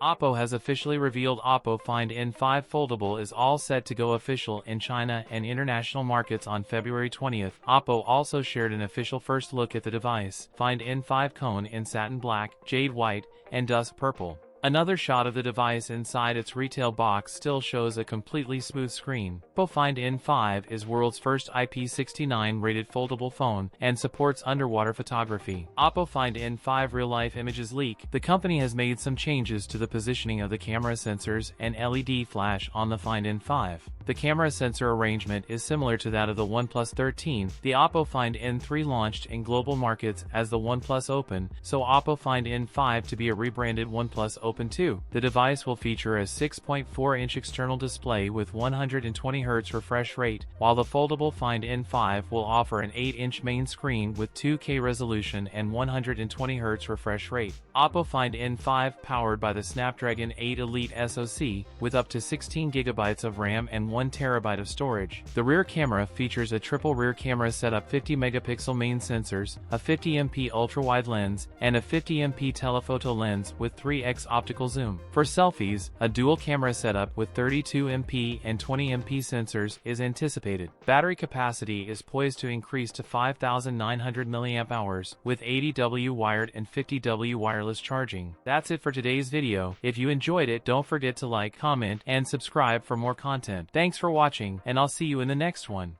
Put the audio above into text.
OPPO has officially revealed OPPO Find N5 Foldable is all set to go official in China and international markets on February 20th. OPPO also shared an official first look at the device, Find N5 Cone in satin black, jade white, and dust purple. Another shot of the device inside its retail box still shows a completely smooth screen. OPPO Find N5 is world's first IP69 rated foldable phone and supports underwater photography. OPPO Find N5 real-life images leak. The company has made some changes to the positioning of the camera sensors and LED flash on the Find N5. The camera sensor arrangement is similar to that of the OnePlus 13. The OPPO Find N3 launched in global markets as the OnePlus Open, so OPPO Find N5 to be a rebranded OnePlus Open 2. The device will feature a 6.4-inch external display with 120Hz refresh rate, while the foldable Find N5 will offer an 8-inch main screen with 2K resolution and 120Hz refresh rate. OPPO Find N5 powered by the Snapdragon 8 Elite SoC with up to 16GB of RAM and 1TB of storage. The rear camera features a triple rear camera setup, 50-megapixel main sensors, a 50MP ultra-wide lens, and a 50MP telephoto lens with 3x optical zoom. For selfies, a dual camera setup with 32MP and 20MP sensors is anticipated. Battery capacity is poised to increase to 5,900 mAh with 80W wired and 50W wireless charging. That's it for today's video. If you enjoyed it, don't forget to like, comment, and subscribe for more content. Thanks for watching, and I'll see you in the next one.